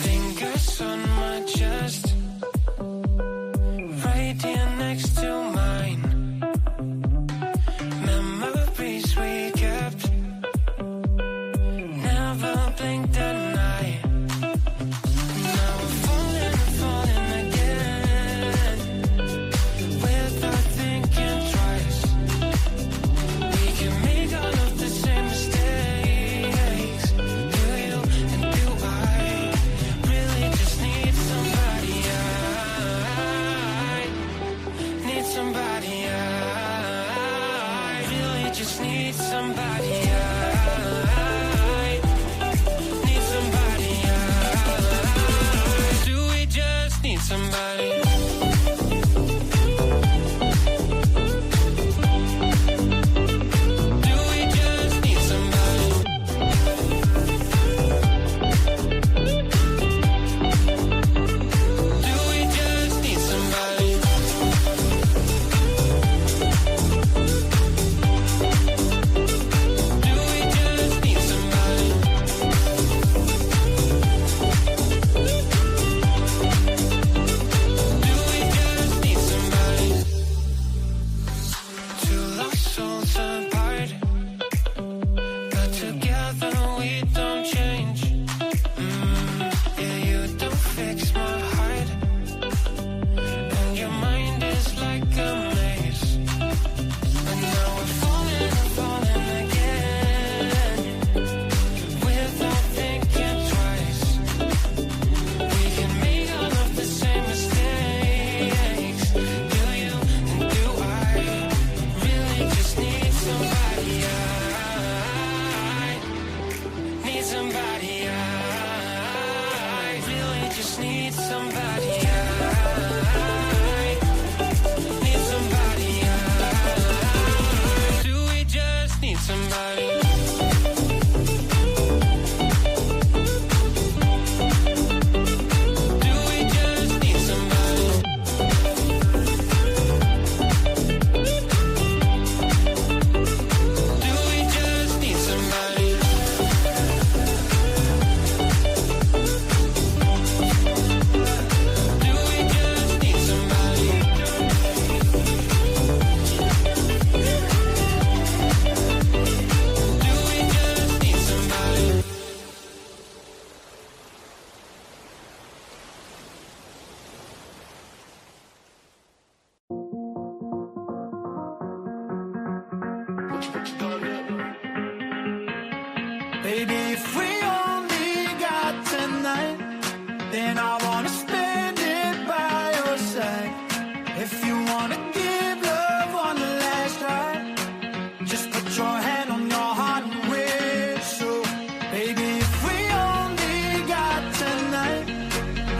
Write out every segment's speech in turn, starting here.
Fingers on my chest, right here next to mine. Memories we kept, never blinked at night. Now we're falling and falling again, without thinking twice. We can make all of the same mistakes. Do you and do I really just need somebody? I need somebody. I really just need somebody. I need somebody. Do we just need somebody? Do we just need somebody? Do we just need somebody? Do we just need somebody? Do we just need somebody? Two lost souls apart, but together we don't change. Yeah, you don't fix my heart, and your mind is like a maze. But now we're falling and falling again, without thinking twice. We can make all of the same mistakes. Do you and do I really just need somebody? I need somebody. I really just need somebody. I need somebody. Do we just need somebody? Do we just need somebody? Do we just need somebody? Do we just need somebody? Do we just need somebody? Baby, if we only got tonight, then I wanna spend it by your side. If you wanna give love one last try, just put your hand on your heart and whistle. Baby, if we only got tonight,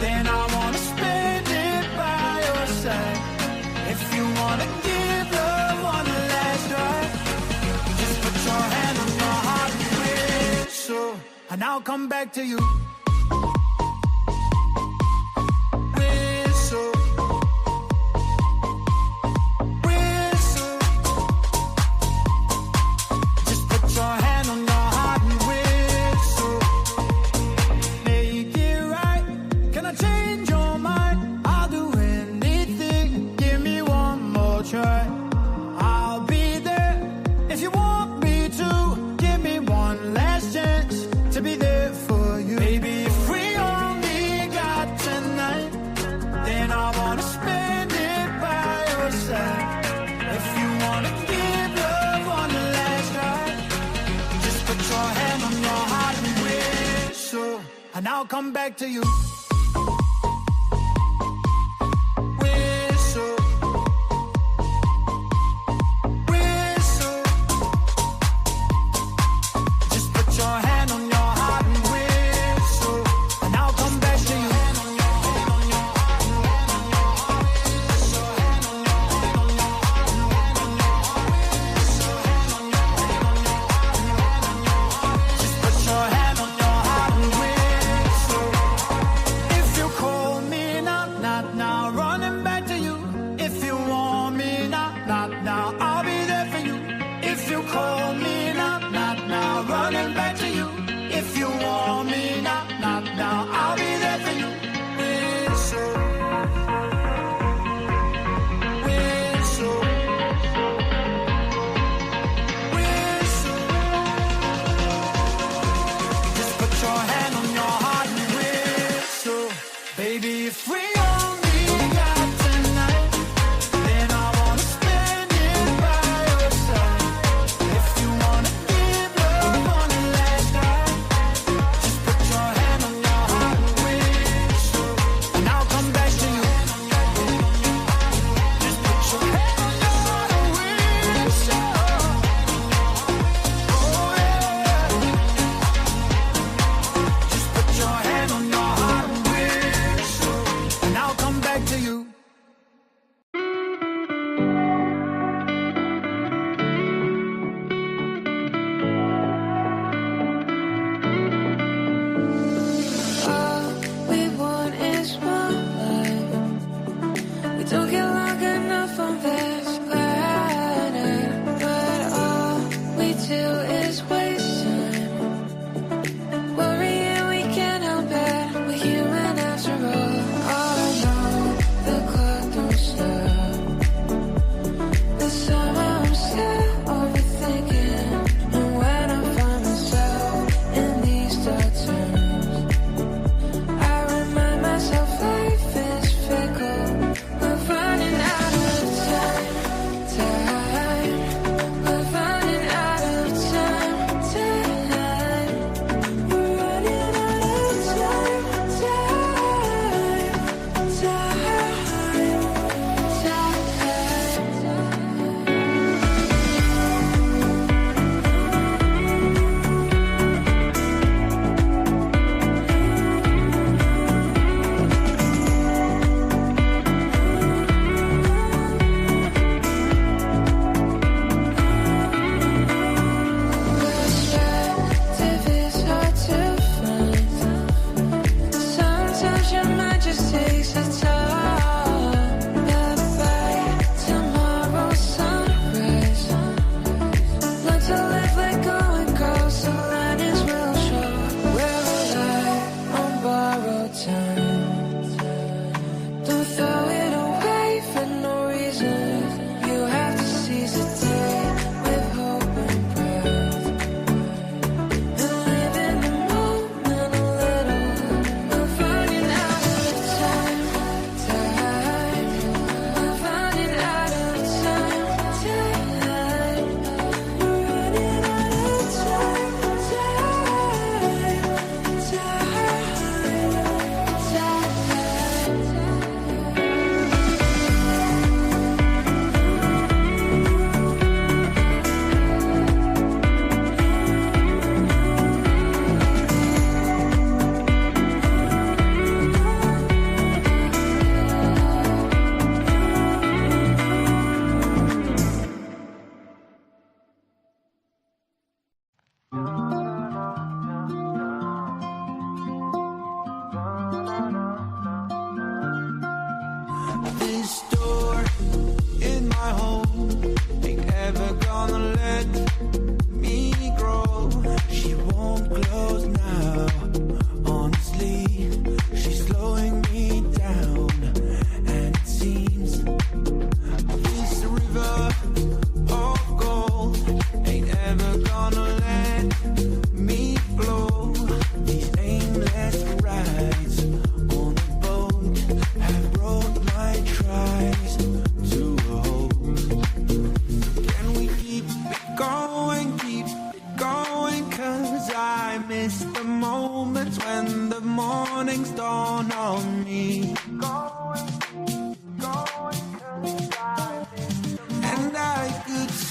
then I wanna spend it by your side. If you wanna give love one last try, just put your hand on your heart and whistle, and I'll come back to you. Whistle, whistle. Just put your hand on your heart and whistle. Make it right. Can I change your mind? I'll do anything. Give me one more try. I'll be there if you want me to. Give me one last chance to be there for you. Baby, if we only got tonight, then I wanna spend it by your side. If you wanna give love one last try, just put your hand on your heart and whistle, and I'll come back to you. Whistle, whistle. Just put your hand on your heart and whistle, and I'll come back to you. Just put your hand on your heart and whistle.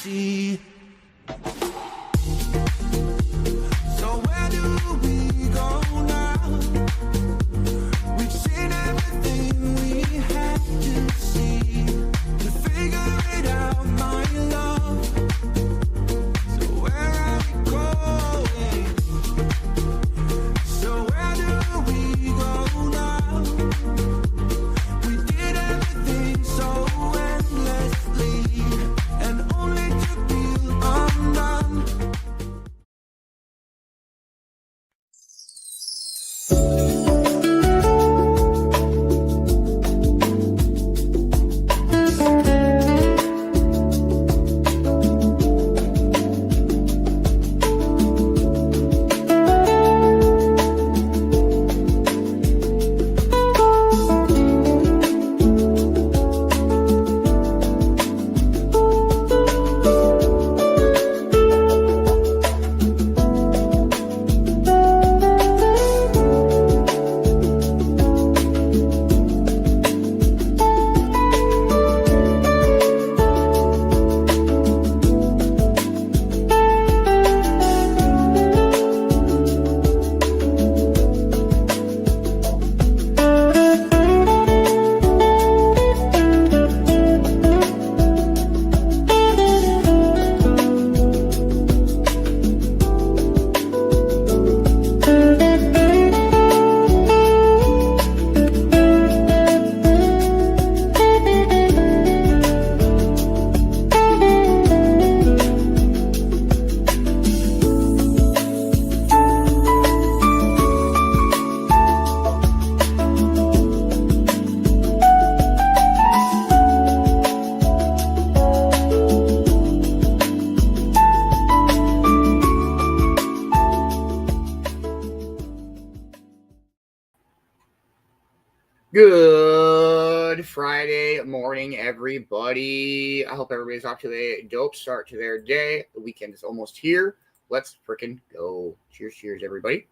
see. So where do we go now? We've seen everything we had to see to figure it out, my love. So where are we going? So where do we go now? We did everything so endlessly, and only to feel undone. Good Friday morning, everybody. I hope everybody's off to a dope start to their day. The weekend is almost here. Let's freaking go. Cheers, cheers, everybody.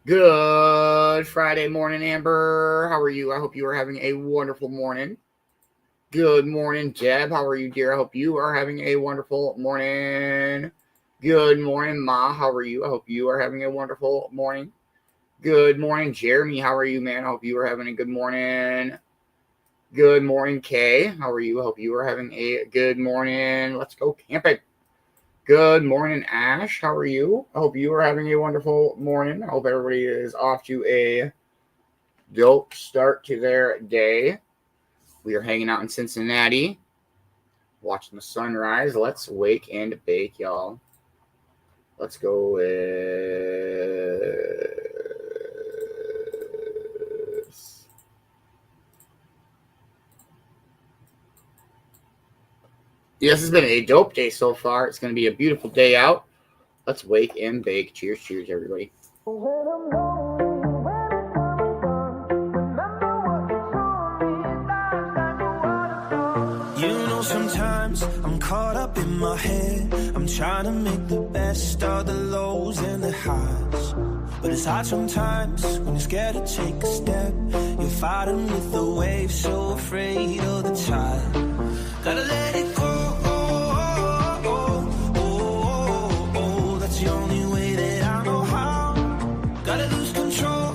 Good Friday morning, Amber. How are you? I hope you are having a wonderful morning. Good morning, Deb. How are you, dear? I hope you are having a wonderful morning. Good morning, Ma. How are you? I hope you are having a wonderful morning. Good morning, Jeremy. How are you, man? I hope you are having a good morning. Good morning, Kay. How are you? I hope you are having a good morning. Let's go camping. Good morning, Ash. How are you? I hope you are having a wonderful morning. I hope everybody is off to a dope start to their day. We are hanging out in Cincinnati, watching the sunrise. Let's wake and bake, y'all. Let's go with... Yes, it's been a dope day so far. It's going to be a beautiful day out. Let's wake and bake. Cheers, cheers, everybody. You know, sometimes I'm caught up in my head. I'm trying to make the best of the lows and the highs. But it's hard sometimes when you're scared to take a step. You're fighting with the waves, so afraid of the tide. Gotta let it go. That's the only way that I know how. Gotta lose control.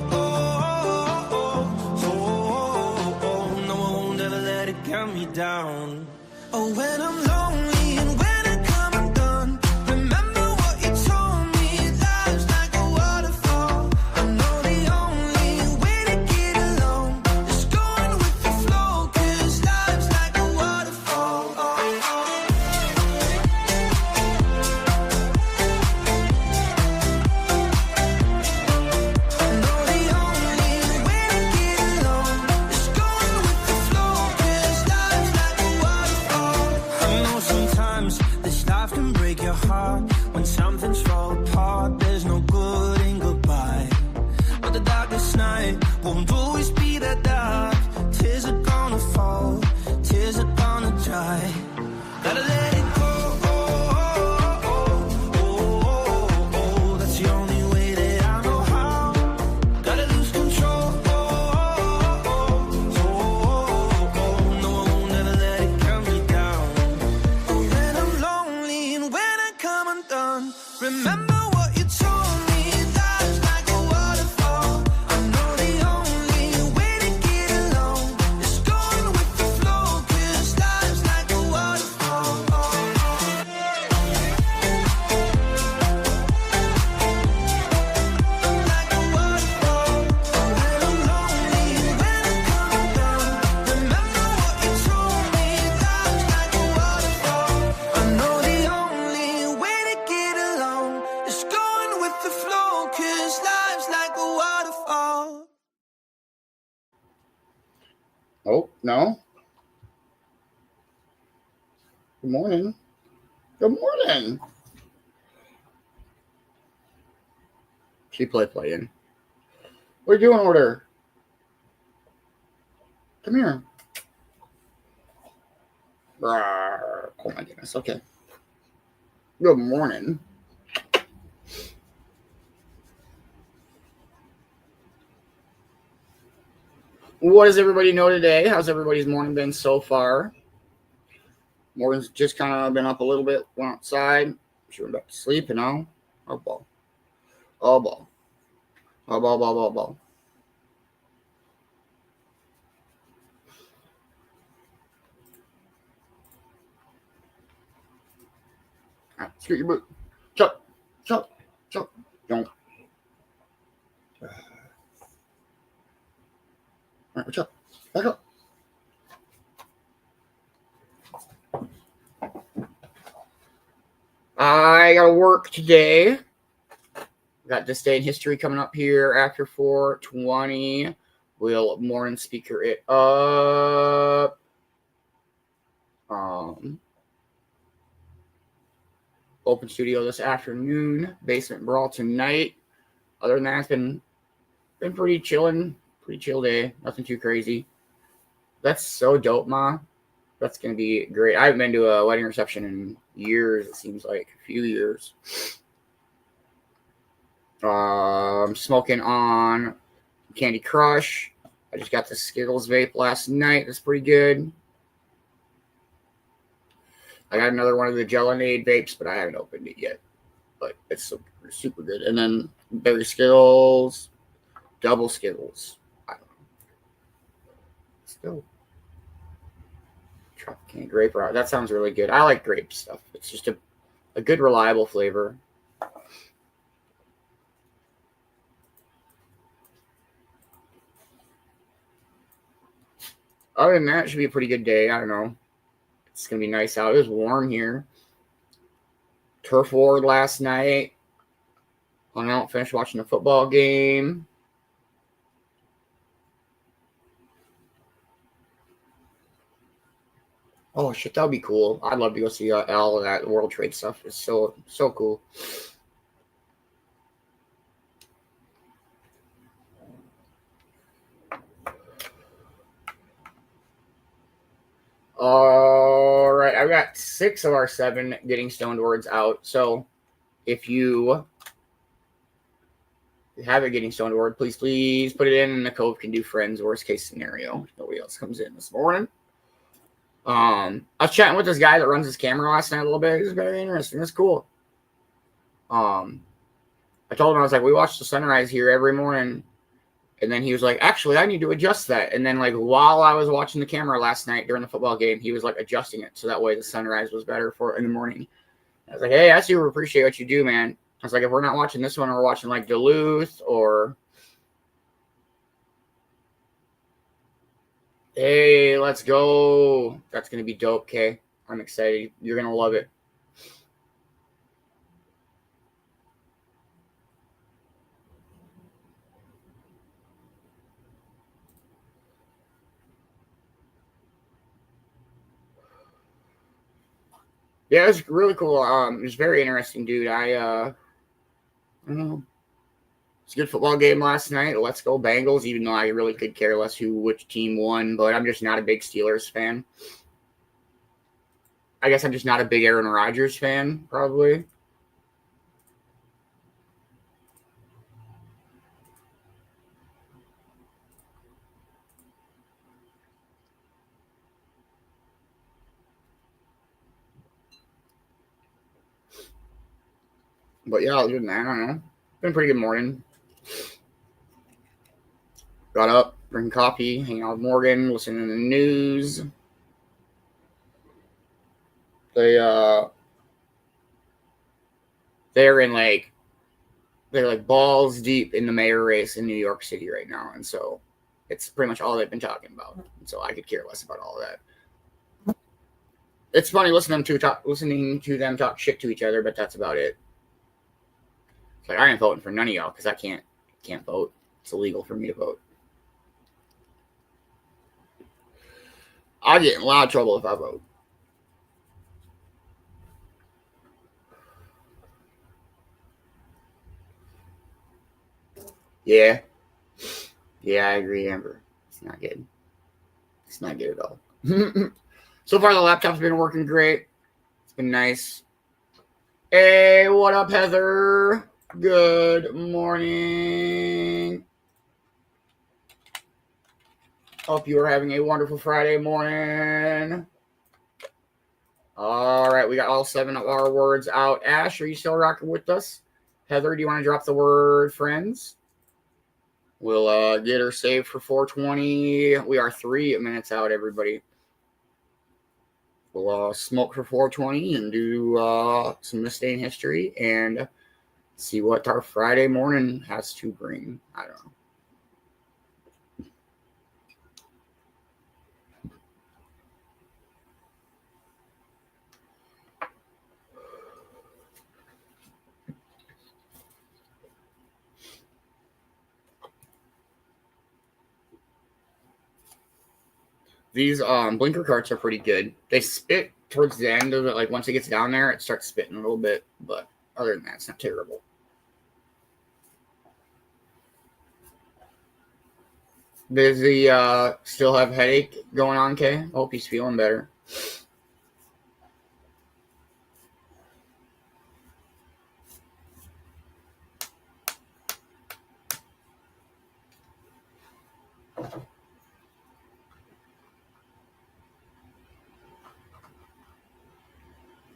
No, I won't ever let it count me down. Oh, when I'm lonely and when I come undone, remember what you told me. Life's like a waterfall. I know the only way to get along is going with the flow, 'cause life's like a waterfall. I know the only way to get along is going with the flow, 'cause life's like a waterfall. I know sometimes this life can break your heart. When something's fall apart, there's no good in goodbye. But the darkest night won't always be that dark. Tears are gonna fall, tears are gonna dry. Gotta let it go. That's the only way that I know how. Gotta lose control. Oh, no. Good morning. Good morning. She playing. What are you doing over there? Come here. Oh my goodness. Okay. Good morning. What does everybody know today? How's everybody's morning been so far? Morgan's just kind of been up a little bit, went outside. She went back to sleep, you know. Oh, ball. Oh, ball. Oh, ball, ball, ball, ball. All right, scoot your boot. Chuck, chuck, chuck. Don't. All right, chuck. Back up. I got to work today. Got this day in history coming up here after 4:20. We'll morning speaker it up. Open studio this afternoon. Basement brawl tonight. Other than that, it's been pretty chilling. Pretty chill day. Nothing too crazy. That's so dope, Ma. That's gonna be great. I haven't been to a wedding reception in years. It seems like a few years. I'm smoking on Candy Crush. I just got the Skittles vape last night. That's pretty good. I got another one of the Gelinade vapes, but I haven't opened it yet. But it's super good. And then berry Skittles, double Skittles. I don't know. Still. Tropicana grape. That sounds really good. I like grape stuff. It's just a good, reliable flavor. Other than that, it should be a pretty good day. I don't know. It's going to be nice out. It was warm here. Turf war last night. Hung out, finished watching the football game. Oh, shit, that would be cool. I'd love to go see all of that World Trade stuff. It's so cool. All right, I've got 6 of our 7 getting stoned words out. So if you have a getting stoned word, please put it in, and the Cove can do friends. Worst case scenario, nobody else comes in this morning. I was chatting with this guy that runs his camera last night a little bit. It was very interesting. It's cool. I told him, I was like, we watch the sunrise here every morning. And then he was like, actually, I need to adjust that. And then, like, while I was watching the camera last night during the football game, he was, like, adjusting it so that way the sunrise was better for in the morning. I was like, hey, I super appreciate what you do, man. I was like, if we're not watching this one, we're watching, like, Duluth or... Hey, let's go. That's going to be dope, Kay. I'm excited. You're going to love it. Yeah, it was really cool. It was very interesting, dude. I don't know. It's a good football game last night. Let's go Bengals, even though I really could care less which team won, but I'm just not a big Steelers fan. I guess I'm just not a big Aaron Rodgers fan, probably. But yeah, other than that, I don't know. Been a pretty good morning. Got up, drinking coffee, hanging out with Morgan, listening to the news. They're like balls deep in the mayor race in New York City right now, and so it's pretty much all they've been talking about. And so I could care less about all of that. It's funny listening to them talk shit to each other, but that's about it. It's like I ain't voting for none of y'all because I can't vote. It's illegal for me to vote. I'll get in a lot of trouble if I vote. Yeah. Yeah, I agree, Amber. It's not good. It's not good at all. So far, the laptop's been working great. It's been nice. Hey, what up, Heather? Good morning. Hope you are having a wonderful Friday morning. All right, we got all 7 of our words out. Ash, are you still rocking with us? Heather, do you want to drop the word friends? We'll get her saved for 420. We are 3 minutes out, everybody. We'll smoke for 420 and do some missed history and see what our Friday morning has to bring. I don't know. These blinker carts are pretty good. They spit towards the end of it. Like once it gets down there, it starts spitting a little bit. But other than that, it's not terrible. Does he still have headache going on, Kay? I hope he's feeling better.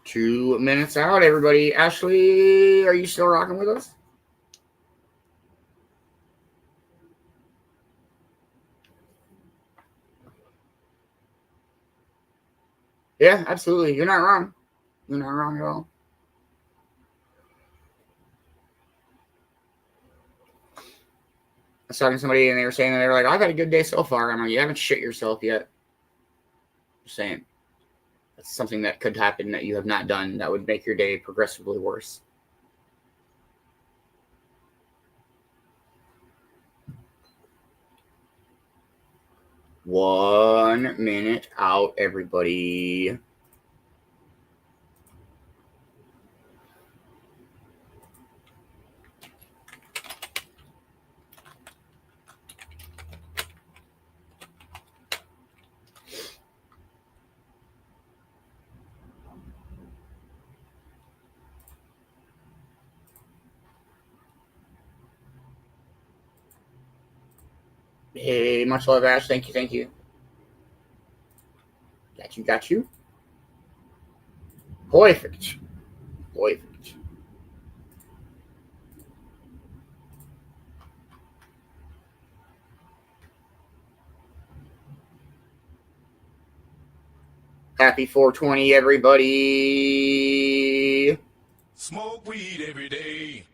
Two minutes out, everybody. Ashley, are you still rocking with us? Yeah, absolutely. You're not wrong. You're not wrong at all. I was talking to somebody and they were saying that they were like, I've had a good day so far. I'm like, you haven't shit yourself yet. Just saying. That's something that could happen that you have not done that would make your day progressively worse. One minute out, everybody. Hey, much love, Ash. Thank you, thank you. Got you. Perfect. Happy 420, everybody. Smoke weed every day.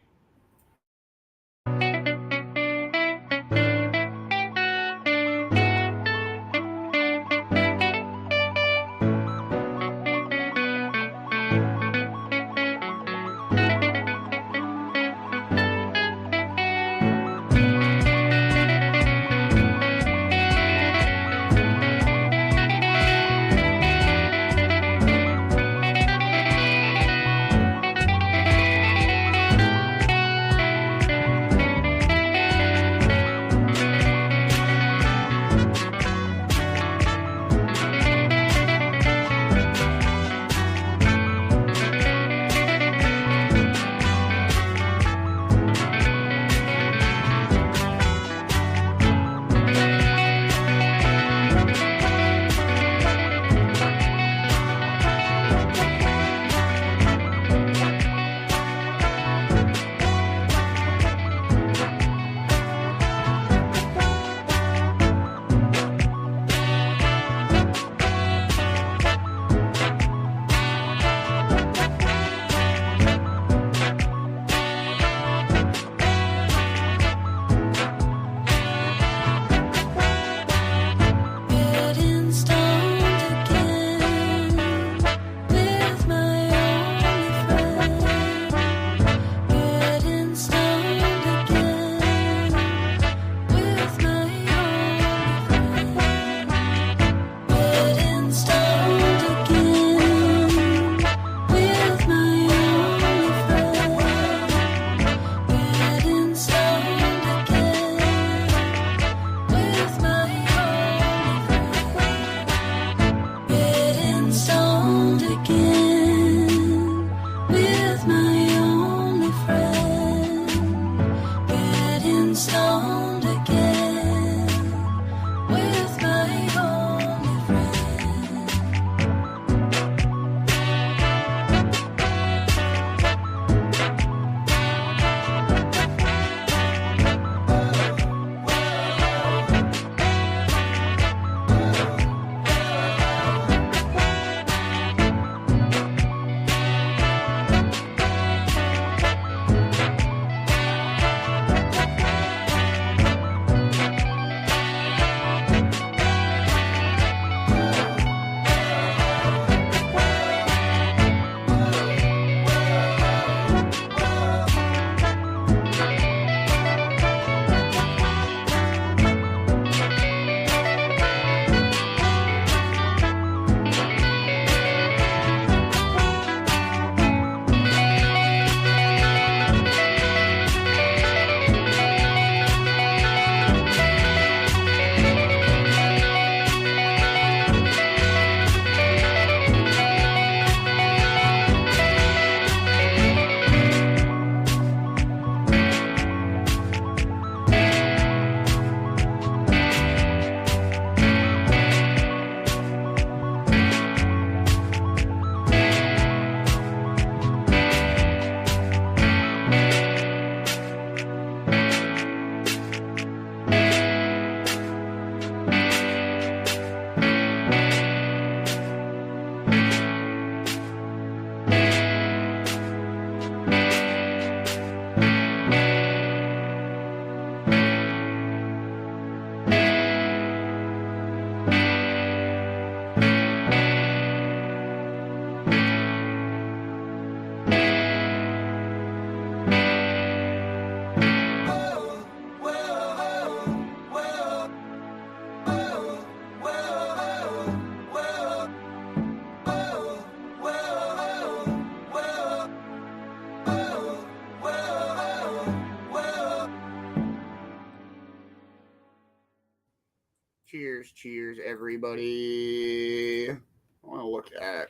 Cheers, everybody. I want to look at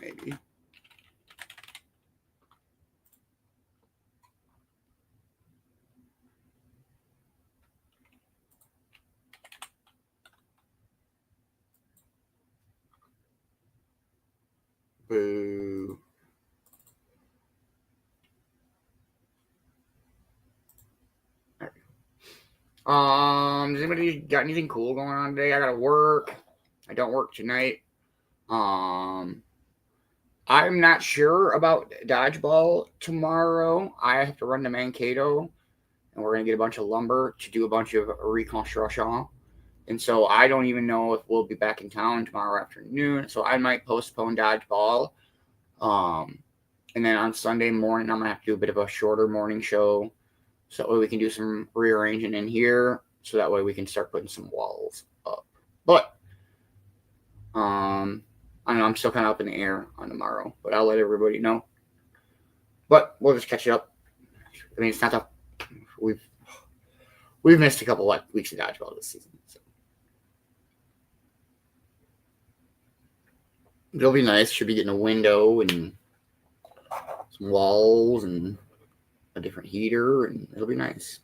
maybe. Boo. Does anybody got anything cool going on today? I gotta work. I don't work tonight. I'm not sure about dodgeball tomorrow. I have to run to Mankato, and we're gonna get a bunch of lumber to do a bunch of reconstruction. And so I don't even know if we'll be back in town tomorrow afternoon. So I might postpone dodgeball. And then on Sunday morning, I'm gonna have to do a bit of a shorter morning show, so that way we can do some rearranging in here. So that way we can start putting some walls up. But I don't know, I'm still kind of up in the air on tomorrow, but I'll let everybody know. But we'll just catch it up. I mean, it's not that we've missed a couple weeks of dodgeball this season. So. It'll be nice. Should be getting a window and some walls and a different heater, and it'll be nice.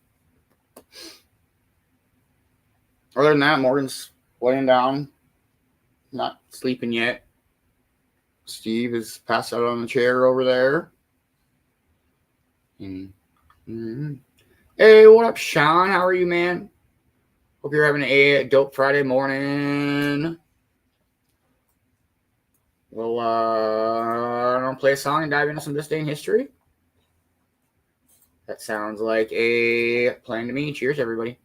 Other than that, Morgan's laying down, not sleeping yet. Steve is passed out on the chair over there. Hey, what up, Sean? How are you, man? Hope you're having a dope Friday morning. We'll play a song and dive into some This Day in History. That sounds like a plan to me. Cheers, everybody.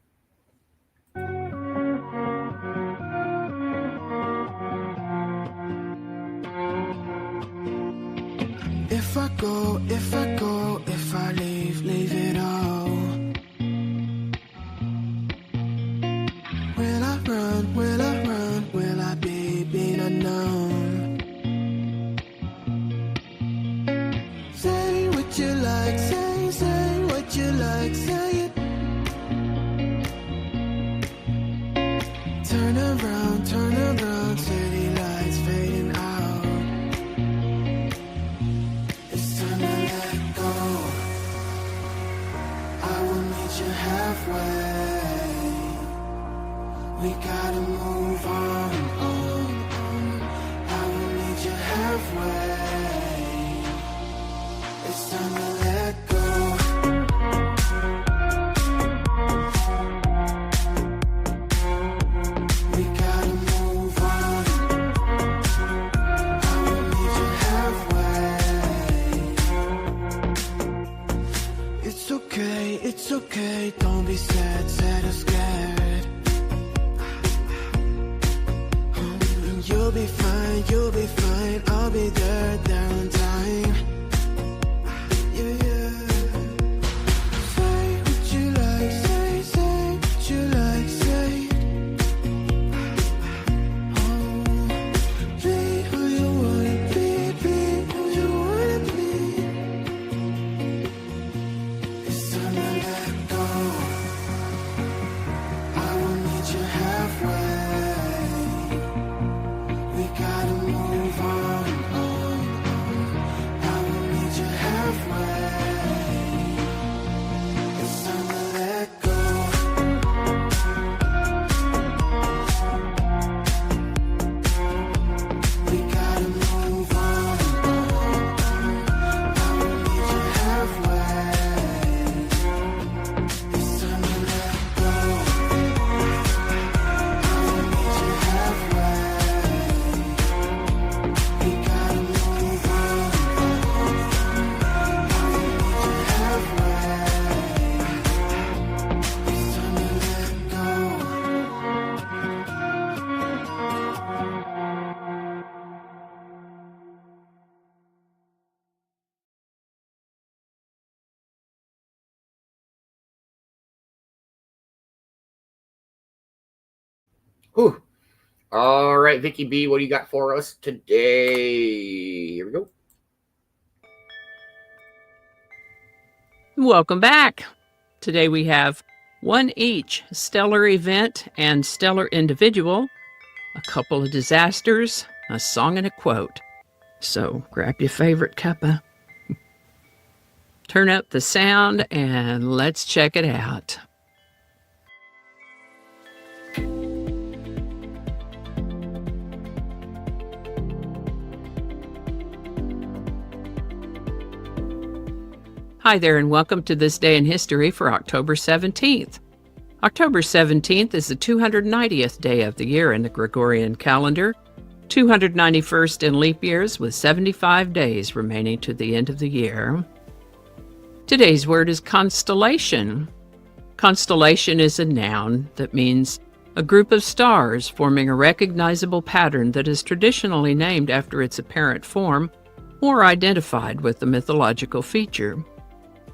If I go, if I leave it all. Will I run, will I be unknown? Say what you like, say what you like, say it. Turn around, city lights fading out. It's time to let go. I will meet you halfway. We gotta move on. I will meet you halfway. It's time to let go. We gotta move on. I will meet you halfway. It's okay, don't be sad or scared. You'll be fine, I'll be there on time. Yeah. Say what you like, say what you like, say. Oh, be who you wanna be who you wanna be. It's time to let go. I will meet you halfway. We gotta move on. I will meet you halfway. It's time to let go. We gotta move on. I will meet you halfway. It's time to let go. I will meet you halfway. We gotta move on. I will meet you halfway. It's time to let go. Whew. All right, Vicki B, what do you got for us today? Here we go. Welcome back. Today we have One each: stellar event and stellar individual, a couple of disasters, a song and a quote. So grab your favorite cuppa, turn up the sound, and let's check it out. Hi there, and welcome to This Day in History for October 17th. October 17th is the 290th day of the year in the Gregorian calendar, 291st in leap years, with 75 days remaining to the end of the year. Today's word is constellation. Constellation is a noun that means a group of stars forming a recognizable pattern that is traditionally named after its apparent form or identified with the mythological feature.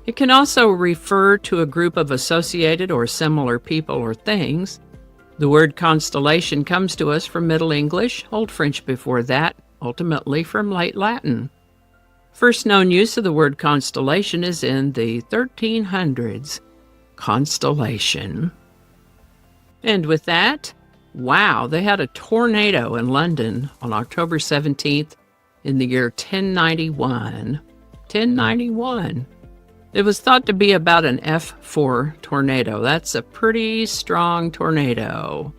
It can also refer to a group of associated or similar people or things. The word constellation comes to us from Middle English, Old French before that, ultimately from Late Latin. First known use of the word constellation is in the 1300s. Constellation. And with that, wow, they had a tornado in London on October 17th in the year 1091. 1091. It was thought to be about an F4 tornado. That's a pretty strong tornado.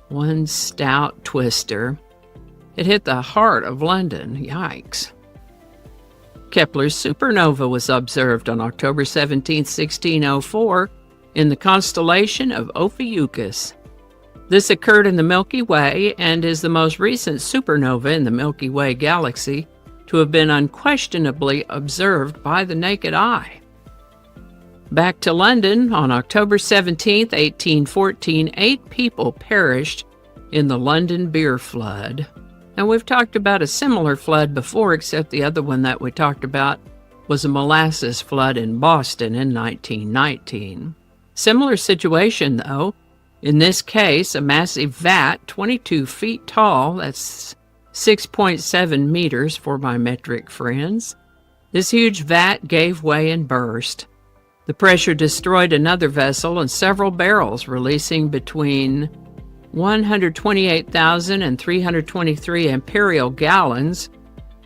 One stout twister. It hit the heart of London. Yikes. Kepler's supernova was observed on October 17, 1604, in the constellation of Ophiuchus. This occurred in the Milky Way and is the most recent supernova in the Milky Way galaxy to have been unquestionably observed by the naked eye. Back to London, on October 17, 1814, 8 people perished in the London beer flood. Now, we've talked about a similar flood before, except the other one that we talked about was a molasses flood in Boston in 1919. Similar situation, though. In this case, a massive vat, 22 feet tall, that's 6.7 meters for my metric friends. This huge vat gave way and burst. The pressure destroyed another vessel and several barrels, releasing between 128,000 and 323 imperial gallons.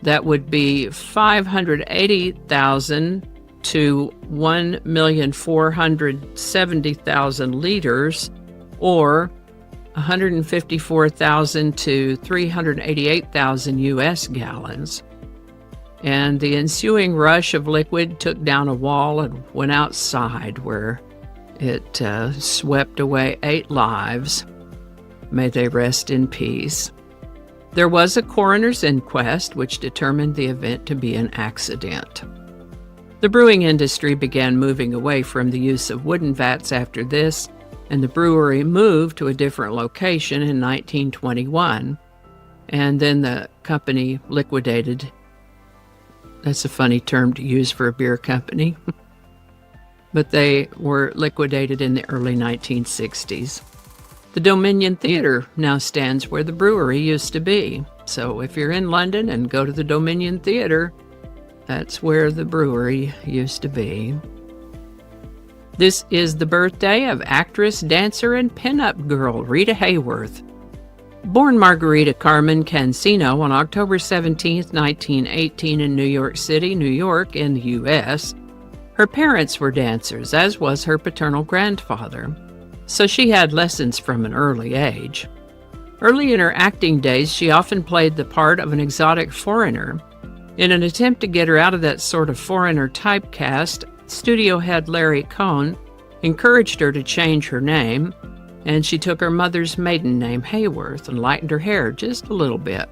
That would be 580,000 to 1,470,000 liters, or 154,000 to 388,000 U.S. gallons. And the ensuing rush of liquid took down a wall and went outside, where it swept away 8 lives. May they rest in peace. There was a coroner's inquest which determined the event to be an accident. The brewing industry began moving away from the use of wooden vats after this, and the brewery moved to a different location in 1921. And then the company liquidated. That's a funny term to use for a beer company. But they were liquidated in the early 1960s. The Dominion Theatre now stands where the brewery used to be. So if you're in London and go to the Dominion Theatre, that's where the brewery used to be. This is the birthday of actress, dancer, and pinup girl Rita Hayworth. Born Margarita Carmen Cancino on October 17, 1918 in New York City, New York, in the U.S., her parents were dancers, as was her paternal grandfather, so she had lessons from an early age. Early in her acting days, she often played the part of an exotic foreigner. In an attempt to get her out of that sort of foreigner typecast, studio head Larry Cohn encouraged her to change her name, and she took her mother's maiden name, Hayworth, and lightened her hair just a little bit.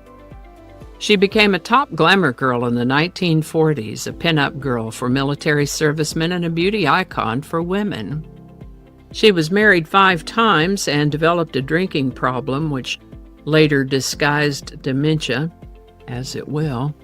She became a top glamour girl in the 1940s, a pinup girl for military servicemen and a beauty icon for women. She was married 5 times and developed a drinking problem, which later disguised dementia, as it will.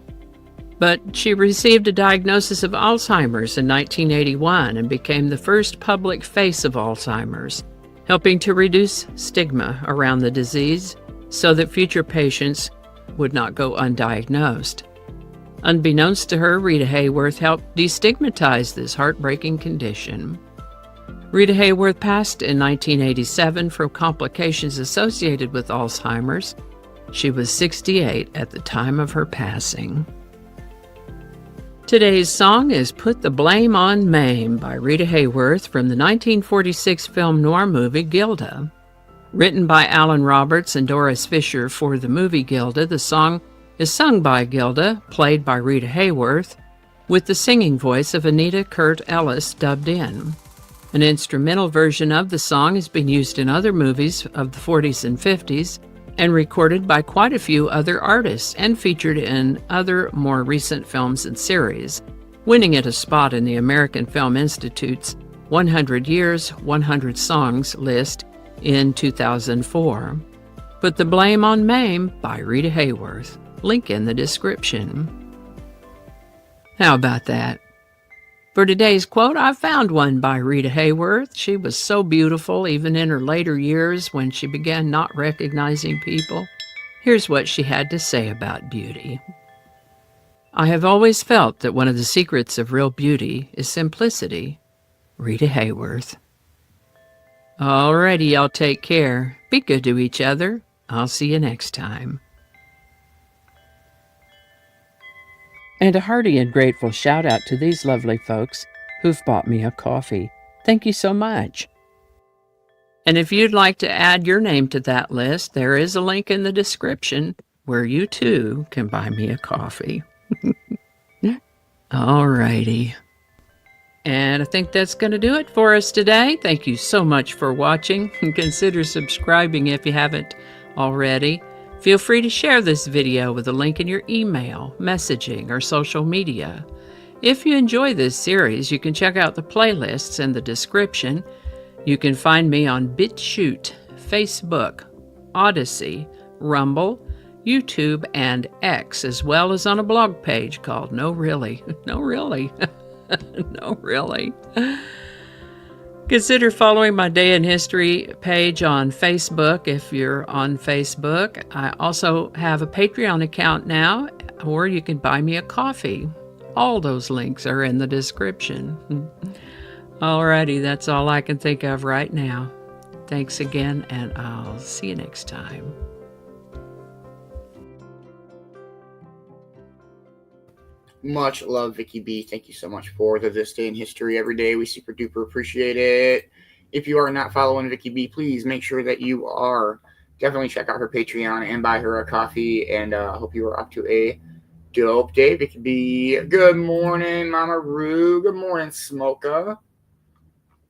But she received a diagnosis of Alzheimer's in 1981 and became the first public face of Alzheimer's, helping to reduce stigma around the disease so that future patients would not go undiagnosed. Unbeknownst to her, Rita Hayworth helped destigmatize this heartbreaking condition. Rita Hayworth passed in 1987 from complications associated with Alzheimer's. She was 68 at the time of her passing. Today's song is Put the Blame on Mame by Rita Hayworth from the 1946 film noir movie Gilda. Written by Alan Roberts and Doris Fisher for the movie Gilda, the song is sung by Gilda, played by Rita Hayworth, with the singing voice of Anita Kurt Ellis dubbed in. An instrumental version of the song has been used in other movies of the 40s and 50s and recorded by quite a few other artists and featured in other more recent films and series, winning it a spot in the American Film Institute's 100 Years, 100 Songs list in 2004. Put the Blame on Mame by Rita Hayworth. Link in the description. How about that? For today's quote, I found one by Rita Hayworth. She was so beautiful, even in her later years when she began not recognizing people. Here's what she had to say about beauty. I have always felt that one of the secrets of real beauty is simplicity. Rita Hayworth. Alrighty, y'all take care. Be good to each other. I'll see you next time. And a hearty and grateful shout out to these lovely folks who've bought me a coffee. Thank you so much. And if you'd like to add your name to that list, there is a link in the description where you too can buy me a coffee. Alrighty. And I think that's going to do it for us today. Thank you so much for watching. Consider subscribing if you haven't already. Feel free to share this video with a link in your email, messaging, or social media. If you enjoy this series, you can check out the playlists in the description. You can find me on BitChute, Facebook, Odyssey, Rumble, YouTube, and X, as well as on a blog page called No Really. No Really. No Really. Consider following my Day in History page on Facebook if you're on Facebook. I also have a Patreon account now, or you can buy me a coffee. All those links are in the description. Alrighty, that's all I can think of right now. Thanks again, and I'll see you next time. Much love, Vicki B. Thank you so much for This Day in History every day. We super duper appreciate it. If you are not following Vicki B, please make sure that you are. Definitely check out her Patreon and buy her a coffee. And I hope you are up to a dope day, Vicki B. Good morning, Mama Roo. Good morning, Smoka.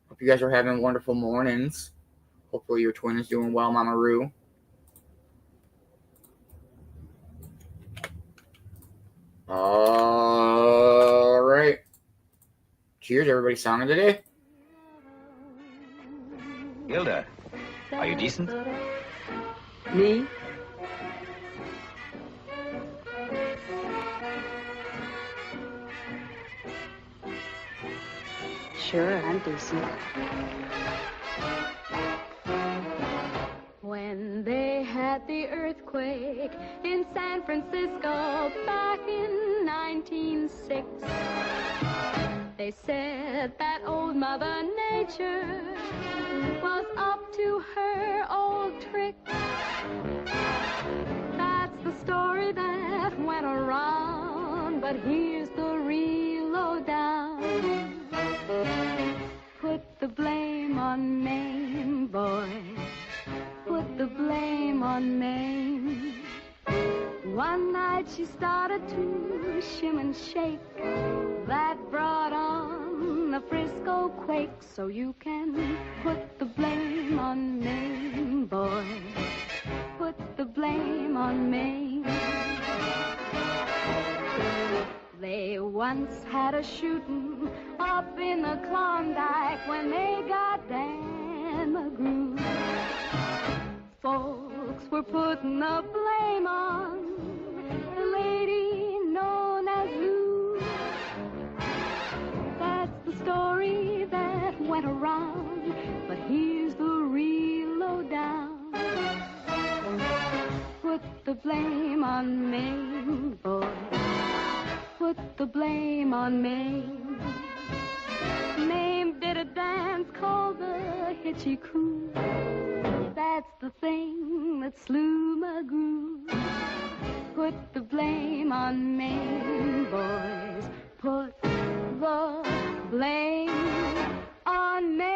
Hope you guys are having wonderful mornings. Hopefully your twin is doing well, Mama Roo. All right. Cheers, everybody. Song of the day. Gilda, are you decent? Me? Sure, I'm decent. When they had the earthquake in San Francisco back in 1906, they said that old Mother Nature was up to her old tricks. That's the story that went around, but here's the real lowdown. Put the blame on Maine, boy. Put the blame on Maine. One night she started to shim and shake. That brought on the Frisco quake. So you can put the blame on Maine, boy. Put the blame on Maine. They once had a shooting up in the Klondike when they got Dan McGrew. Folks were putting the blame on the lady known as Lou. That's the story that went around, but here's the real lowdown. Put the blame on Maine, boy. Put the blame on Maine. Maine did a dance called witchy cool. That's the thing that slew my groove. Put the blame on Maine, boys. Put the blame on Maine.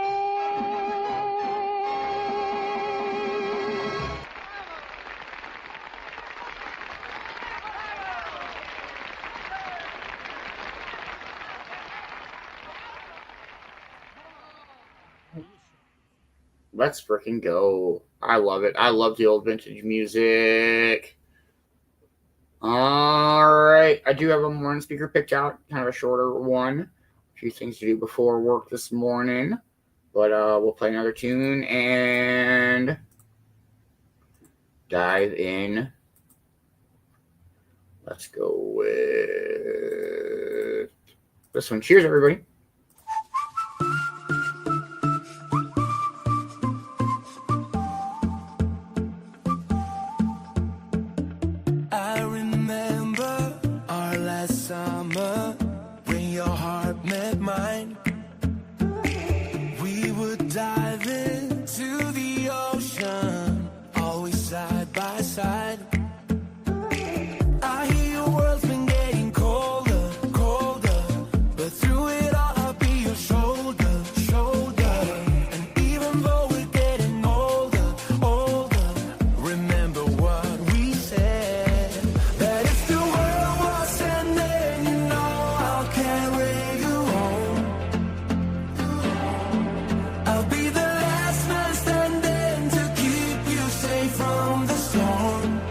Let's frickin' go. I love it. I love the old vintage music. All right. I do have a morning speaker picked out, kind of a shorter one. A few things to do before work this morning. But we'll play another tune and dive in. Let's go with this one. Cheers, everybody. I remember our last summer when your heart met mine. We would dive into the ocean, always side by side. I hear your world's been getting colder, colder, but through it all I'll be your shoulder, shoulder. And even though we're getting older, older, remember what we said, that if the world was ending, you know I'll carry you home. I'll be the last man standing to keep you safe from the storm.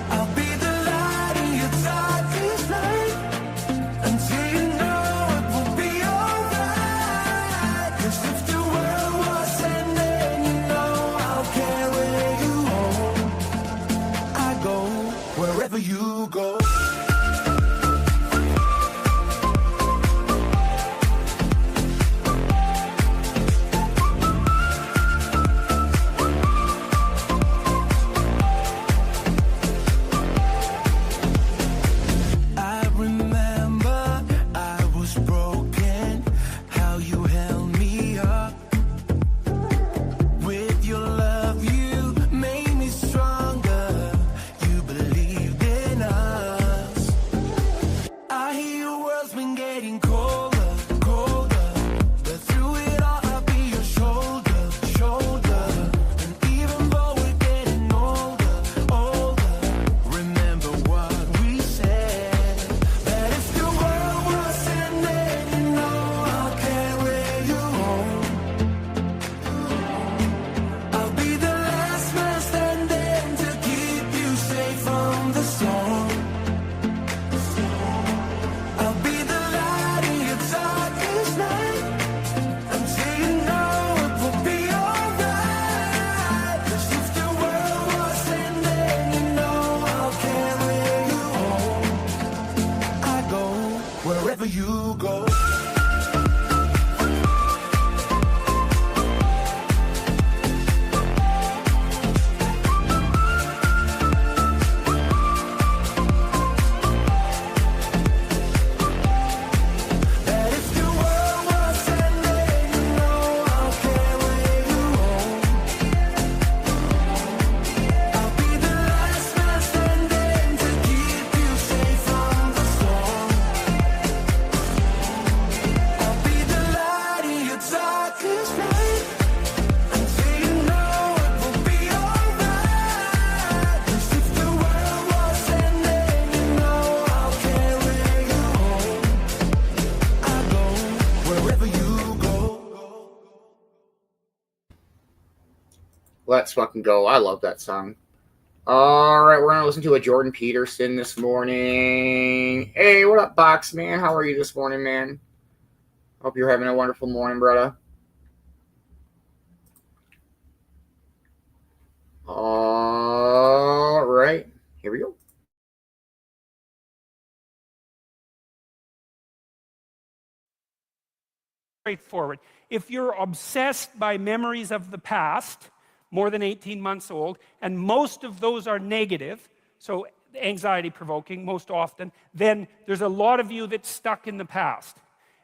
I'll be the light in your darkest night until you know it will be alright. 'Cause if the world was ending, you know I'll carry you home. I go wherever you go. I remember I was broken, how you held me up. With your love you made me stronger, you believed in us. I hear your world's been getting colder, colder, but through it all I'll be your shoulder, shoulder. And even though we're getting older, older, remember what we said, that if the world was ending, you know I'll carry you home. I'll be the last man standing to keep you safe from the storm. I'll be the light in your darkest night until you know it will be alright. 'Cause if the world was ending, you know I'll carry you home. I go wherever you go. That if the world was ending, you know I'll carry you home. I'll be the last man standing to keep you safe from the storm. I'll be the light in your darkest night until you know it will be alright. 'Cause if the world was ending, you know I'll carry you home. I go wherever you go. Let's fucking go. I love that song. All right, we're going to listen to a Jordan Peterson this morning. Hey, what up, Box Man? How are you this morning, man? Hope you're having a wonderful morning, brother. All right, here we go. Straightforward. If you're obsessed by memories of the past, more than 18 months old, and most of those are negative, so anxiety provoking most often, then there's a lot of you that's stuck in the past.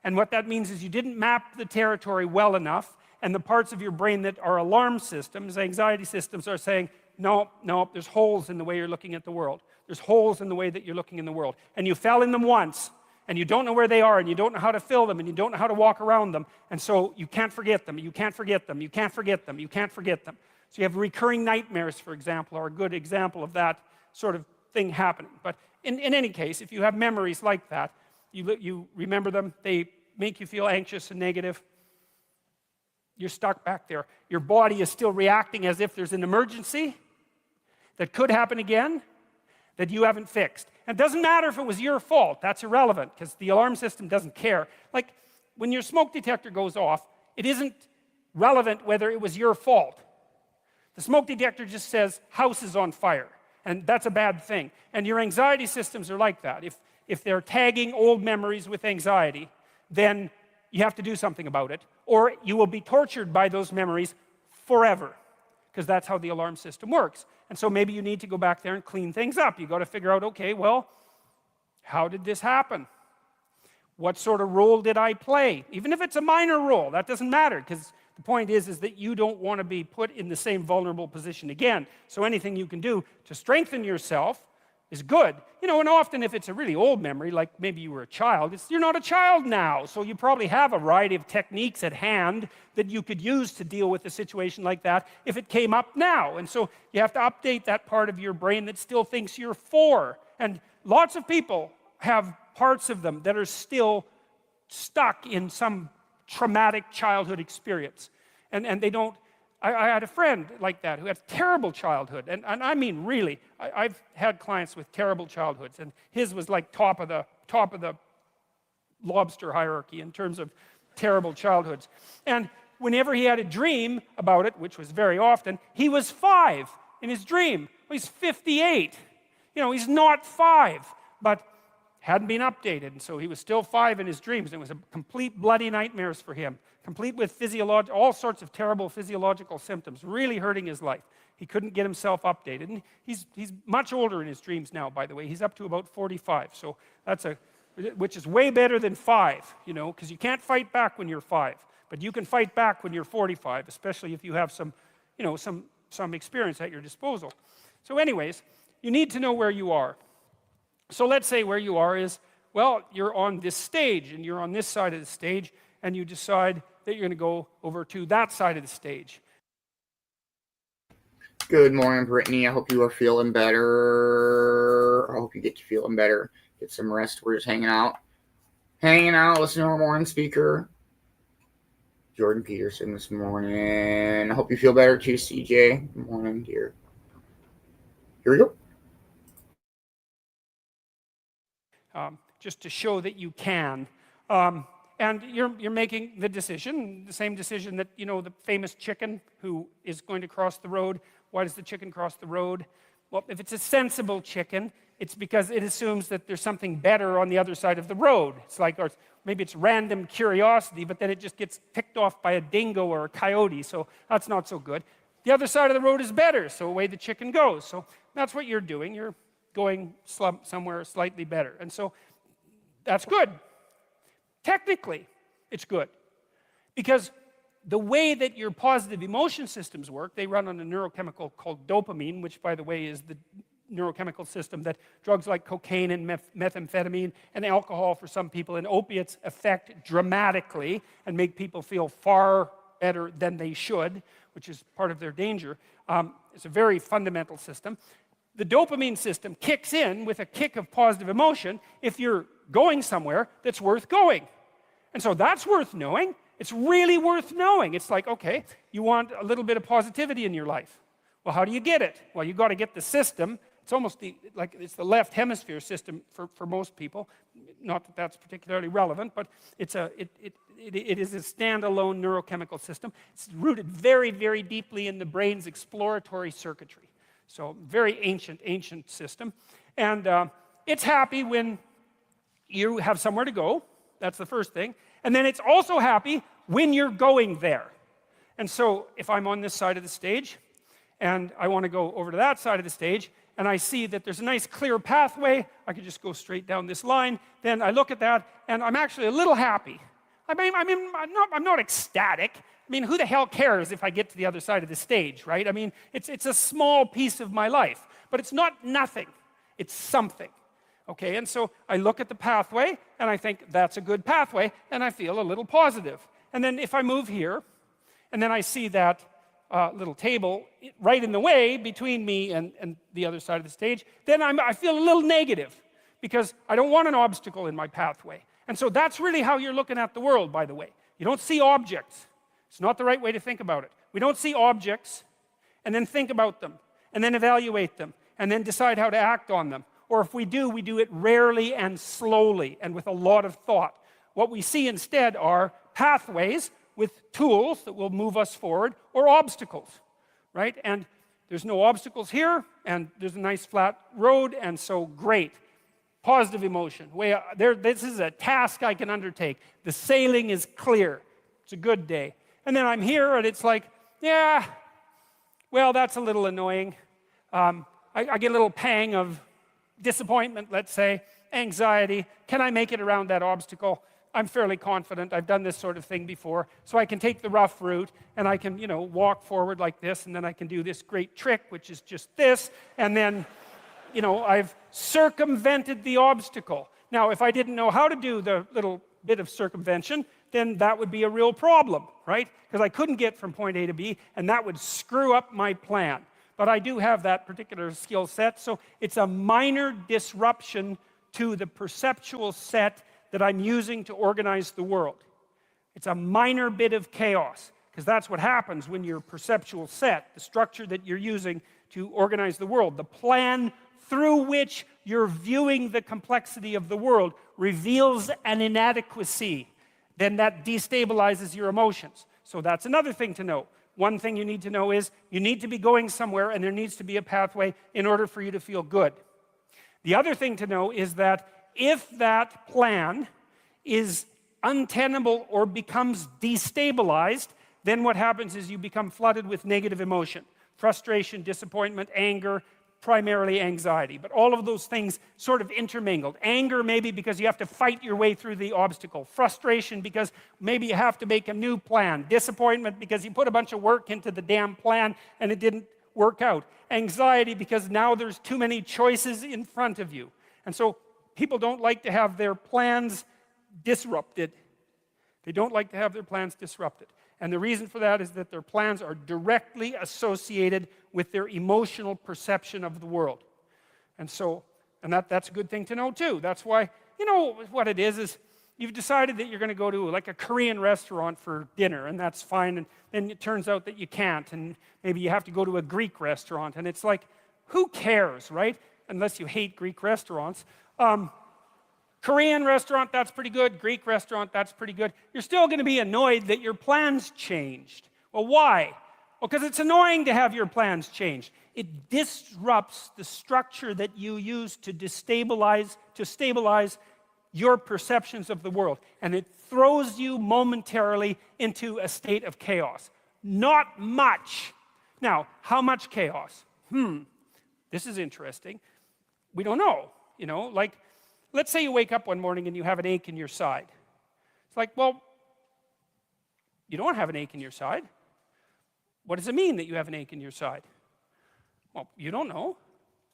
And what that means is you didn't map the territory well enough, and the parts of your brain that are alarm systems, anxiety systems, are saying, no, no, there's holes in the way you're looking at the world. There's holes in the way that you're looking in the world. And you fell in them once, and you don't know where they are, and you don't know how to fill them, and you don't know how to walk around them, and so you can't forget them, you can't forget them, you can't forget them, you can't forget them. So you have recurring nightmares, for example, are a good example of that sort of thing happening. But in any case, if you have memories like that, you remember them, they make you feel anxious and negative, you're stuck back there. Your body is still reacting as if there's an emergency that could happen again that you haven't fixed. And it doesn't matter if it was your fault. That's irrelevant because the alarm system doesn't care. Like when your smoke detector goes off, it isn't relevant whether it was your fault. The smoke detector just says house is on fire, and that's a bad thing. And your anxiety systems are like that. If they're tagging old memories with anxiety, then you have to do something about it, or you will be tortured by those memories forever, because that's how the alarm system works. And so maybe you need to go back there and clean things up. You've got to figure out, okay, well, how did this happen? What sort of role did I play? Even if it's a minor role, that doesn't matter, because the point is that you don't want to be put in the same vulnerable position again. So anything you can do to strengthen yourself is good. You know, and often if it's a really old memory, like maybe you were a child, you're not a child now, so you probably have a variety of techniques at hand that you could use to deal with a situation like that if it came up now. And so you have to update that part of your brain that still thinks you're 4. And lots of people have parts of them that are still stuck in some traumatic childhood experience. And they don't. I had a friend like that who had a terrible childhood, and I mean really, I've had clients with terrible childhoods, and his was like top of the lobster hierarchy in terms of terrible childhoods. And whenever he had a dream about it, which was very often, he was 5 in his dream. Well, he's 58. You know, he's not 5, but hadn't been updated, and so he was still 5 in his dreams, and it was a complete bloody nightmares for him, complete with all sorts of terrible physiological symptoms, really hurting his life. He couldn't get himself updated, and he's much older in his dreams now, by the way. He's up to about 45, so which is way better than 5, you know, because you can't fight back when you're 5, but you can fight back when you're 45, especially if you have some experience at your disposal. So anyways, you need to know where you are. So let's say where you are is, well, you're on this stage, and you're on this side of the stage, and you decide that you're going to go over to that side of the stage. Good morning, Brittany. I hope you are feeling better. I hope you get to feeling better. Get some rest. We're just hanging out, listening to our morning speaker, Jordan Peterson, this morning. I hope you feel better too, CJ. Good morning, dear. Here we go. Just to show that you can. And you're making the decision, the same decision that, you know, the famous chicken who is going to cross the road. Why does the chicken cross the road? Well, if it's a sensible chicken, it's because it assumes that there's something better on the other side of the road. It's like, or maybe it's random curiosity, but then it just gets picked off by a dingo or a coyote, so that's not so good. The other side of the road is better, so away the chicken goes. So that's what you're doing. You're going somewhere slightly better. And so that's good. Technically, it's good. Because the way that your positive emotion systems work, they run on a neurochemical called dopamine, which, by the way, is the neurochemical system that drugs like cocaine and methamphetamine and alcohol for some people and opiates affect dramatically and make people feel far better than they should, which is part of their danger. It's a very fundamental system. The dopamine system kicks in with a kick of positive emotion if you're going somewhere that's worth going. And so that's worth knowing. It's really worth knowing. It's like, okay, you want a little bit of positivity in your life. Well, how do you get it? Well, you've got to get the system. It's almost it's the left hemisphere system for most people. Not that that's particularly relevant, but it is a standalone neurochemical system. It's rooted very, very deeply in the brain's exploratory circuitry. So very ancient system. And it's happy when you have somewhere to go. That's the first thing. And then it's also happy when you're going there. And so if I'm on this side of the stage, and I want to go over to that side of the stage, and I see that there's a nice clear pathway, I could just go straight down this line, then I look at that, and I'm actually a little happy I'm not ecstatic. I mean, who the hell cares if I get to the other side of the stage, right? I mean, it's a small piece of my life, but it's not nothing. It's something. Okay, and so I look at the pathway, and I think that's a good pathway, and I feel a little positive. And then if I move here, and then I see that little table right in the way between me and the other side of the stage, then I feel a little negative, because I don't want an obstacle in my pathway. And so that's really how you're looking at the world, by the way. You don't see objects. It's not the right way to think about it. We don't see objects, and then think about them, and then evaluate them, and then decide how to act on them. Or if we do it rarely and slowly and with a lot of thought. What we see instead are pathways with tools that will move us forward, or obstacles, right? And there's no obstacles here, and there's a nice flat road, and so great. Positive emotion. This is a task I can undertake. The sailing is clear. It's a good day. And then I'm here, and it's like, yeah, well, that's a little annoying. I get a little pang of disappointment, let's say, anxiety. Can I make it around that obstacle? I'm fairly confident. I've done this sort of thing before. So I can take the rough route, and I can, walk forward like this, and then I can do this great trick, which is just this, and then, I've circumvented the obstacle. Now, if I didn't know how to do the little bit of circumvention, then that would be a real problem, right? Because I couldn't get from point A to B, and that would screw up my plan. But I do have that particular skill set, so it's a minor disruption to the perceptual set that I'm using to organize the world. It's a minor bit of chaos, because that's what happens when your perceptual set, the structure that you're using to organize the world, the plan through which you're viewing the complexity of the world, reveals an inadequacy, then that destabilizes your emotions. So that's another thing to know. One thing you need to know is you need to be going somewhere, and there needs to be a pathway in order for you to feel good. The other thing to know is that if that plan is untenable or becomes destabilized, then what happens is you become flooded with negative emotion. Frustration, disappointment, anger, primarily anxiety. But all of those things sort of intermingled. Anger maybe because you have to fight your way through the obstacle. Frustration because maybe you have to make a new plan. Disappointment because you put a bunch of work into the damn plan and it didn't work out. Anxiety because now there's too many choices in front of you. And so people don't like to have their plans disrupted. They don't like to have their plans disrupted. And the reason for that is that their plans are directly associated with their emotional perception of the world. And so, that's a good thing to know too. That's why, what it is you've decided that you're going to go to like a Korean restaurant for dinner, and that's fine, and then it turns out that you can't, and maybe you have to go to a Greek restaurant, and it's like, who cares, right? Unless you hate Greek restaurants. Korean restaurant, that's pretty good. Greek restaurant, that's pretty good. You're still going to be annoyed that your plans changed. Well, why? Well, because it's annoying to have your plans changed. It disrupts the structure that you use to stabilize your perceptions of the world. And it throws you momentarily into a state of chaos. Not much. Now, how much chaos? This is interesting. We don't know. Like, let's say you wake up one morning and you have an ache in your side. It's like, well, you don't have an ache in your side. What does it mean that you have an ache in your side? Well, you don't know.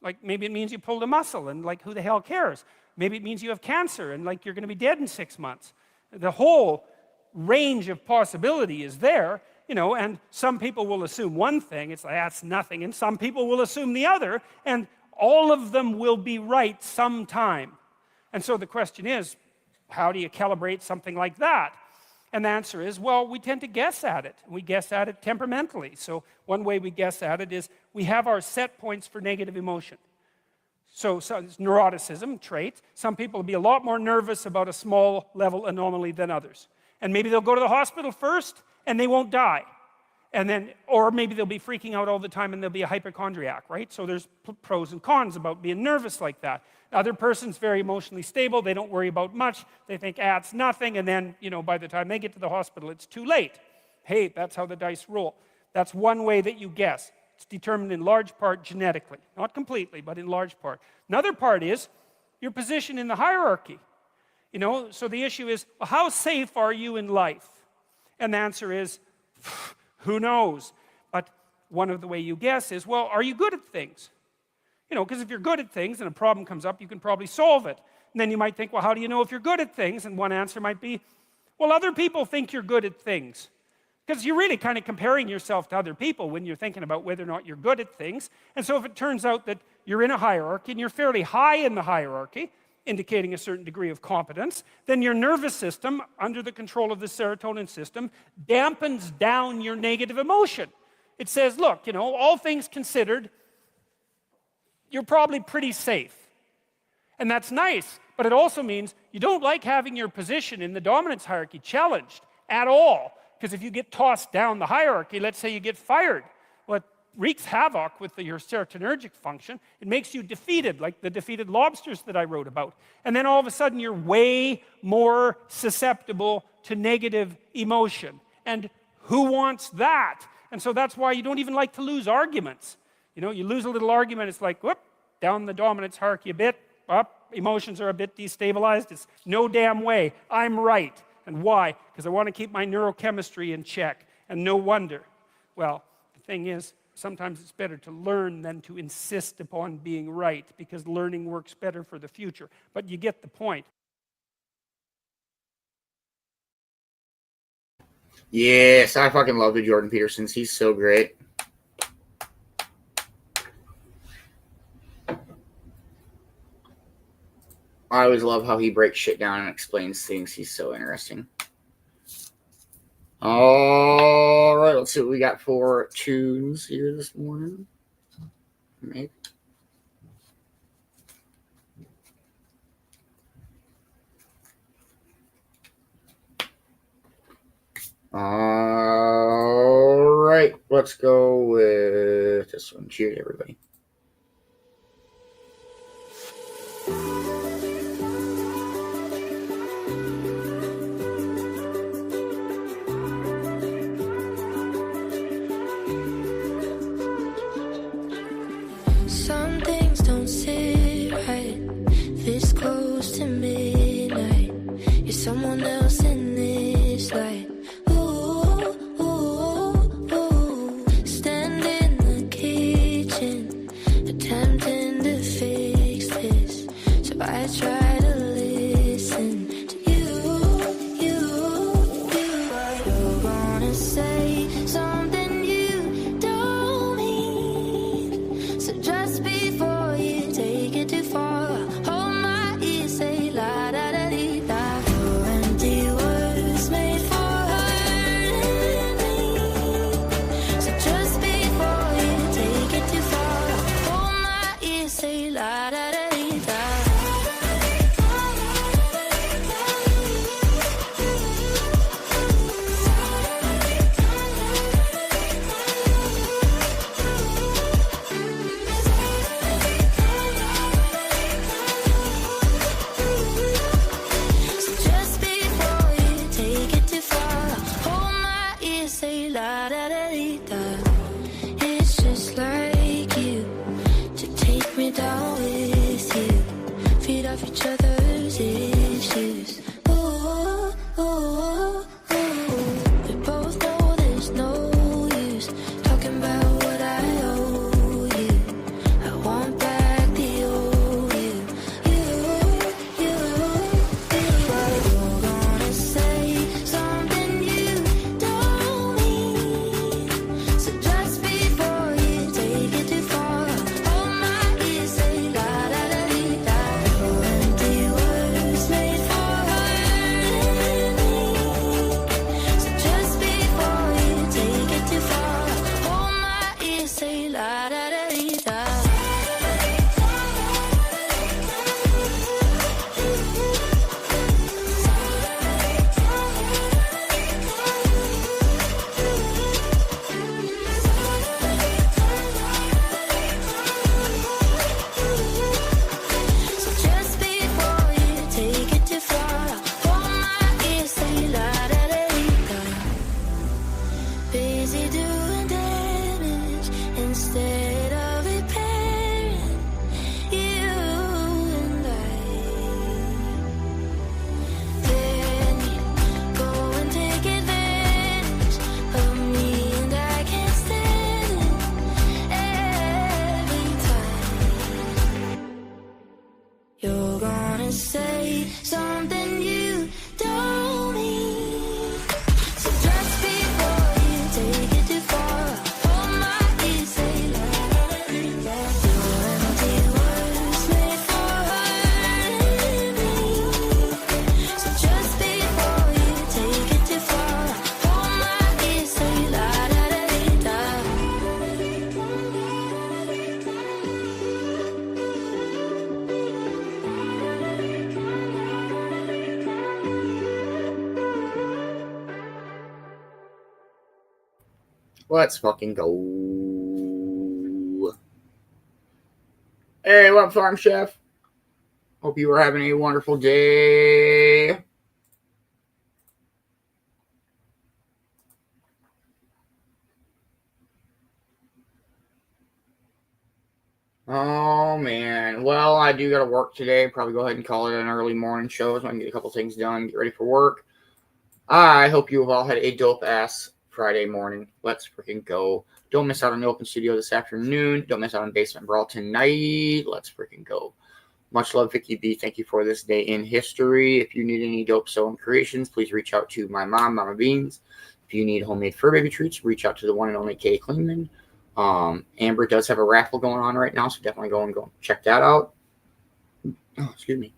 Like, maybe it means you pulled a muscle, and like, who the hell cares? Maybe it means you have cancer, and like, you're going to be dead in 6 months. The whole range of possibility is there, and some people will assume one thing, it's like, that's nothing, and some people will assume the other, and all of them will be right sometime. And so the question is, how do you calibrate something like that? And the answer is, well, we tend to guess at it. We guess at it temperamentally. So one way we guess at it is we have our set points for negative emotion. So it's neuroticism trait. Some people will be a lot more nervous about a small level anomaly than others. And maybe they'll go to the hospital first and they won't die. And then, or maybe they'll be freaking out all the time and they'll be a hypochondriac, right? So there's pros and cons about being nervous like that. The other person's very emotionally stable. They don't worry about much. They think, it's nothing. And then, by the time they get to the hospital, it's too late. Hey, that's how the dice roll. That's one way that you guess. It's determined in large part genetically. Not completely, but in large part. Another part is your position in the hierarchy. You know, so the issue is, well, how safe are you in life? And the answer is, who knows? But one of the way you guess is, well, are you good at things? You know, because if you're good at things and a problem comes up, you can probably solve it. And then you might think, well, how do you know if you're good at things? And one answer might be, well, other people think you're good at things. Because you're really kind of comparing yourself to other people when you're thinking about whether or not you're good at things. And so if it turns out that you're in a hierarchy and you're fairly high in the hierarchy, indicating a certain degree of competence, then your nervous system, under the control of the serotonin system, dampens down your negative emotion. It says, look, you know, all things considered, you're probably pretty safe. And that's nice, but it also means you don't like having your position in the dominance hierarchy challenged at all. Because if you get tossed down the hierarchy, let's say you get fired, well, it wreaks havoc with your serotonergic function. It makes you defeated, like the defeated lobsters that I wrote about. And then all of a sudden, you're way more susceptible to negative emotion. And who wants that? And so that's why you don't even like to lose arguments. You know, you lose a little argument, it's like, whoop, down the dominance hierarchy a bit, up, emotions are a bit destabilized. It's no damn way, I'm right. And why? Because I want to keep my neurochemistry in check. And no wonder. Well, the thing is, sometimes it's better to learn than to insist upon being right, because learning works better for the future. But you get the point. Yes, I fucking love the Jordan Petersons. He's so great. I always love how he breaks shit down and explains things. He's so interesting. All right, let's see what we got for tunes here this morning. Maybe. All right, let's go with this one. Cheers, everybody. Some things don't sit right this close to midnight. You're someone else in this light. Ooh, ooh, ooh. Stand in the kitchen, attempting to fix this. So I try to listen to you. But you're gonna say something you don't mean. So just before you take it too far, hold my ear, say la da da dee da. Your empty words made for hurting me. So just before you take it too far, hold my ear, say la da da dee da. So just before you take it too far, hold my ear, say la da da dee da. It's just like you to take me down with you, feed off each other's issues. Ooh, ooh, ooh. We both know there's no use talking about what I owe you. I want back the old you. But you're gonna say something you don't mean. Let's fucking go. Hey, what up, Farm Chef? Hope you are having a wonderful day. Oh, man. Well, I do got to work today. Probably go ahead and call it an early morning show so I can get a couple things done, get ready for work. I hope you have all had a dope-ass Friday morning. Let's freaking go. Don't miss out on the open studio this afternoon. Don't miss out on Basement Brawl tonight. Let's freaking go. Much love, Vicki B. Thank you for this day in history. If you need any dope sewing creations, please reach out to my mom, Mama Beanz. If you need homemade fur baby treats, reach out to the one and only Kay Klingman. Amber does have a raffle going on right now, so definitely go and check that out. Oh, excuse me.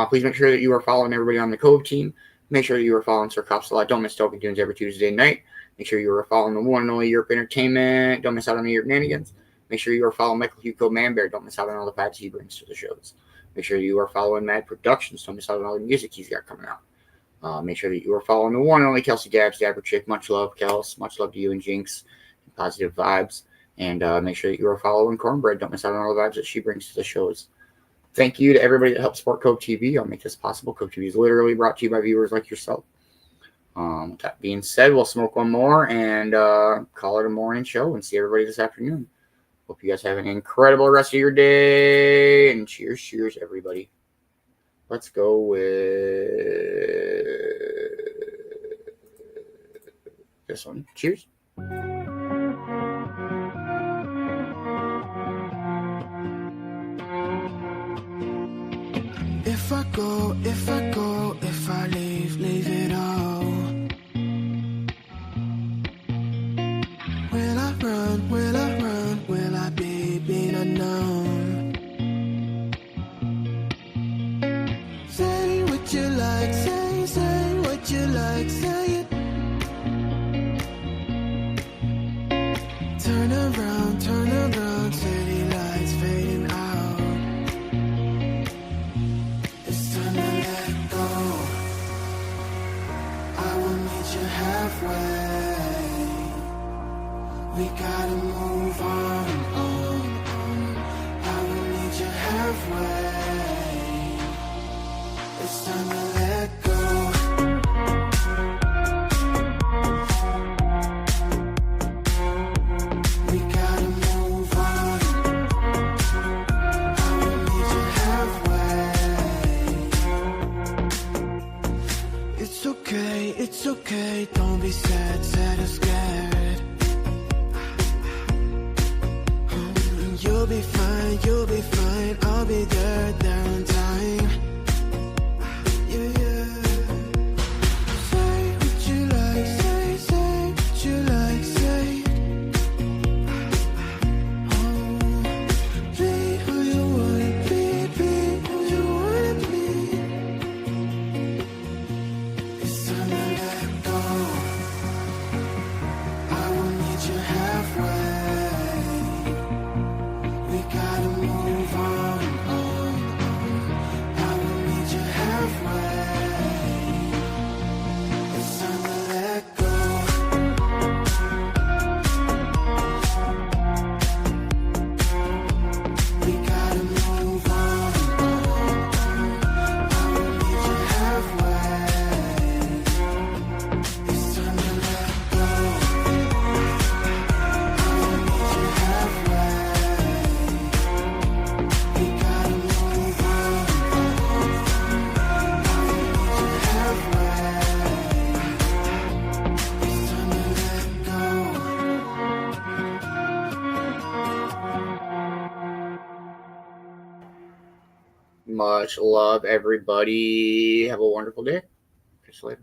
Please make sure that you are following everybody on the Cove team. Make sure that you are following Sir Cops a lot. Don't miss Token Tunes every Tuesday night. Make sure you are following the one and only Europe Entertainment. Don't miss out on the Europe Nanigans. Make sure you are following Michael Hugo Manbear. Don't miss out on all the vibes he brings to the shows. Make sure you are following Mad Productions. Don't miss out on all the music he's got coming out. Make sure that you are following the one and only Kelsey Dabbs, Dabber Chick. Much love, Kels. Much love to you and Jinx. Positive vibes. And make sure that you are following Cornbread. Don't miss out on all the vibes that she brings to the shows. Thank you to everybody that helps support Cove-TV. I'll make this possible. Cove-TV is literally brought to you by viewers like yourself. With that being said, we'll smoke one more and call it a morning show and see everybody this afternoon. Hope you guys have an incredible rest of your day. And cheers, cheers, everybody. Let's go with this one. Cheers. If I go, if I leave it all. Will I run, will I be being unknown? Say what you like, say what you like, say it. Turn around, city lights fading out. It's time to let go. I will meet you halfway. We gotta move on. I will meet you halfway. It's time to let go. We gotta move on. I will meet you halfway. It's okay, don't be sad or scared. You'll be fine, I'll be there on time. Yeah. Say what you like, say what you like, say it. Be who you wanna be who you wanna be. It's time to let go. I will meet you halfway. We gotta move on. I will meet you halfway. It's time to let go. We gotta move on. I will meet you halfway. It's time to let go. I will meet you halfway. We gotta move on. I will meet you halfway. It's time to let go. Much love, everybody. Have a wonderful day. Catch you later.